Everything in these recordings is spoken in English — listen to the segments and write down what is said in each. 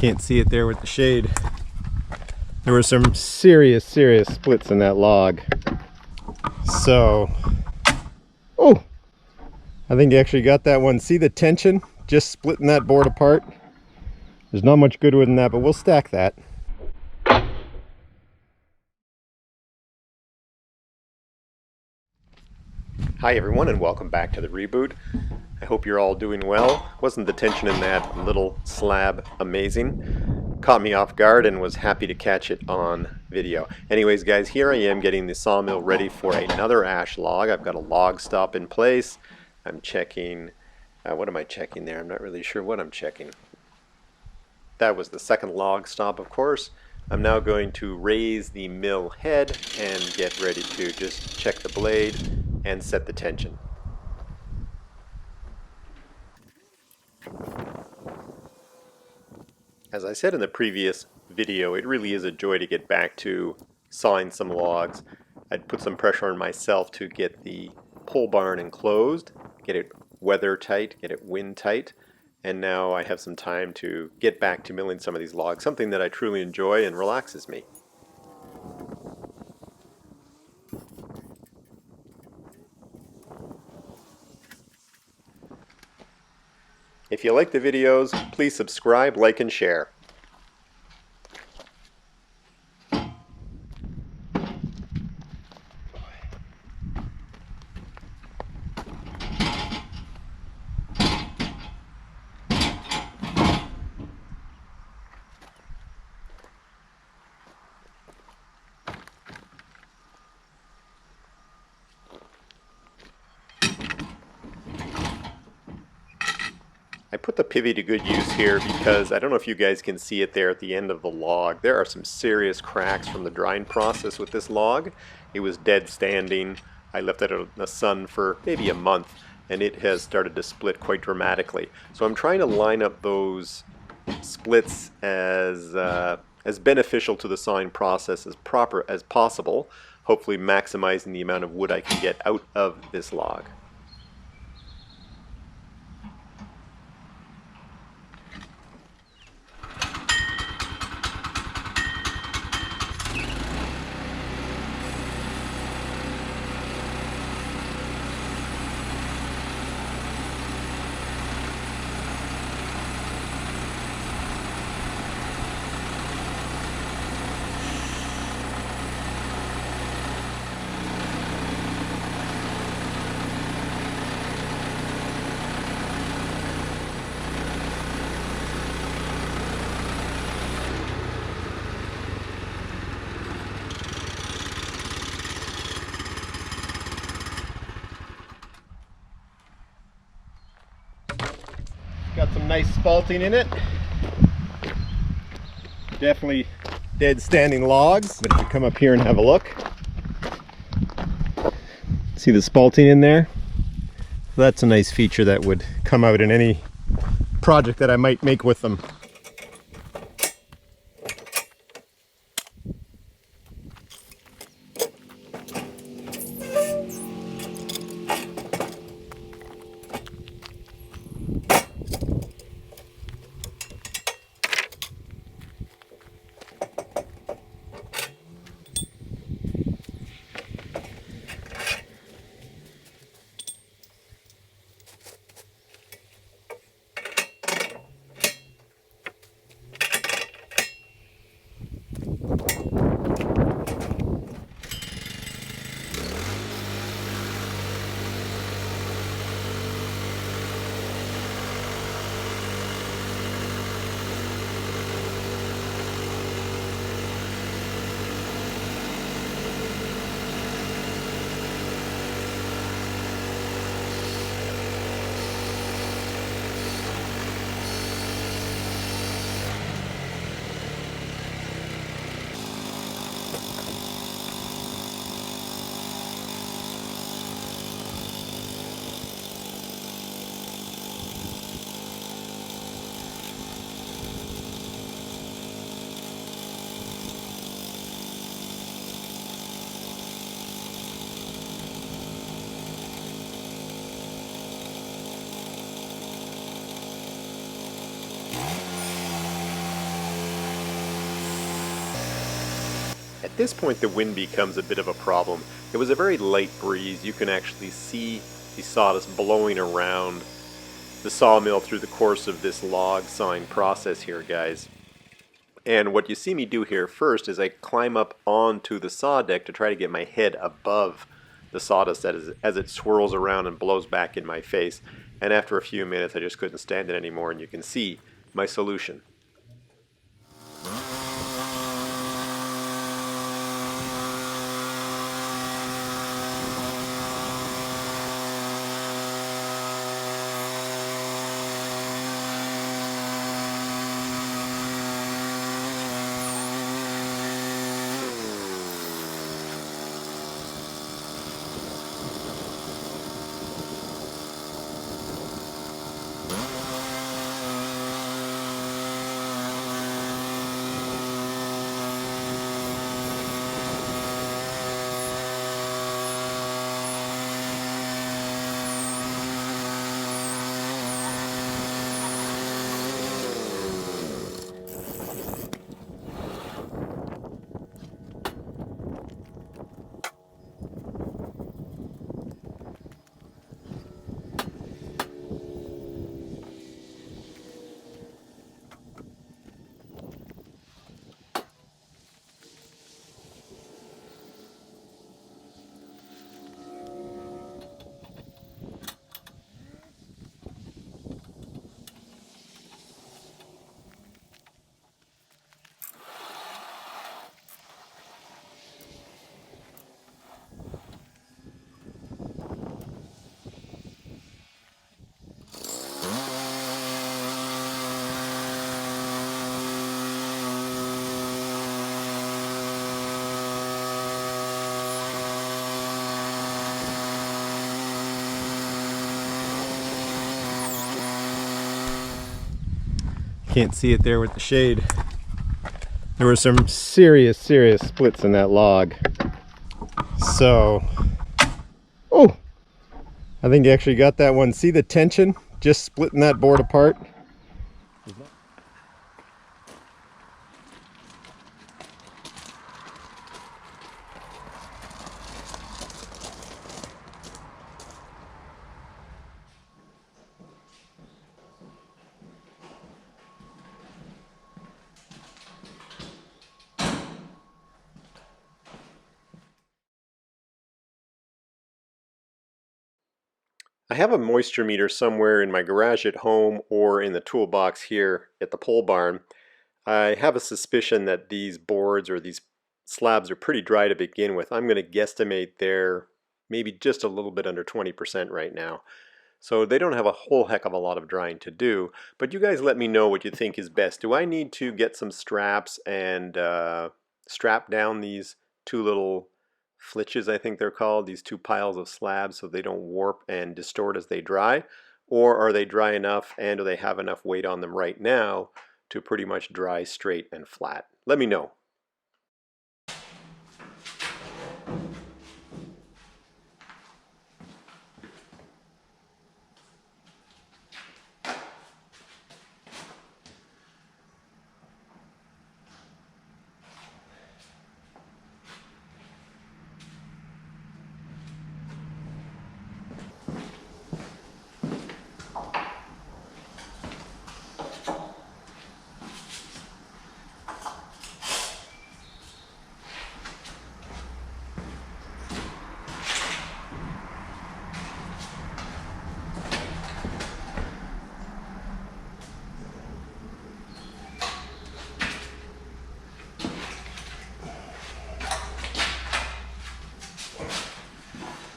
can't see it there with the shade. There were some serious splits in that log. So, oh, I think you actually got that one. See the tension? Just splitting that board apart. There's not much good wood in that, but we'll stack that. Hi everyone, and welcome back to the reboot. I hope you're all doing well. Wasn't the tension in that little slab amazing? Caught me off guard and was happy to catch it on video. Anyways guys, here I am getting the sawmill ready for another ash log. I've got a log stop in place. I'm checking, what am I checking there? I'm not really sure what I'm checking. That was the second log stop, of course. I'm now going to raise the mill head and get ready to just check the blade and set the tension. As I said in the previous video, it really is a joy to get back to sawing some logs. I'd put some pressure on myself to get the pole barn enclosed, get it weather tight, get it wind tight, and now I have some time to get back to milling some of these logs, something that I truly enjoy and relaxes me. If you like the videos, please subscribe, like, and share. I put the pivot to good use here because I don't know if you guys can see it there at the end of the log. There are some serious cracks from the drying process with this log. It was dead standing. I left it in the sun for maybe a month and it has started to split quite dramatically. So I'm trying to line up those splits as beneficial to the sawing process as proper as possible, hopefully maximizing the amount of wood I can get out of this log. Got some nice spalting in it. Definitely dead standing logs, but if you come up here and have a look, see the spalting in there? That's a nice feature that would come out in any project that I might make with them. At this point the wind becomes a bit of a problem. It was a very light breeze. You can actually see the sawdust blowing around the sawmill through the course of this log sawing process here, guys. And what you see me do here first is I climb up onto the saw deck to try to get my head above the sawdust as it swirls around and blows back in my face. And after a few minutes I just couldn't stand it anymore, and you can see my solution. Can't see it there with the shade. There were some serious splits in that log. So, oh, I think you actually got that one. See the tension just splitting that board apart? I have a moisture meter somewhere in my garage at home or in the toolbox here at the pole barn. I have a suspicion that these boards or these slabs are pretty dry to begin with. I'm going to guesstimate they're maybe just a little bit under 20% right now. So they don't have a whole heck of a lot of drying to do, but you guys let me know what you think is best. Do I need to get some straps and strap down these two little flitches, I think they're called, these two piles of slabs, so they don't warp and distort as they dry? Or are they dry enough, and do they have enough weight on them right now to pretty much dry straight and flat? Let me know.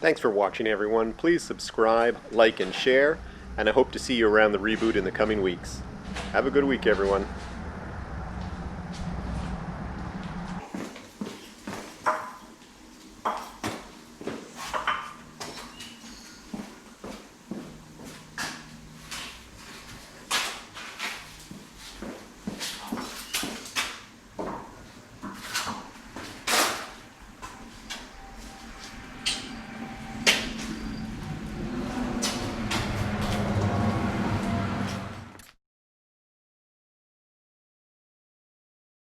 Thanks for watching, everyone. Please subscribe, like, and share, and I hope to see you around the reboot in the coming weeks. Have a good week, everyone.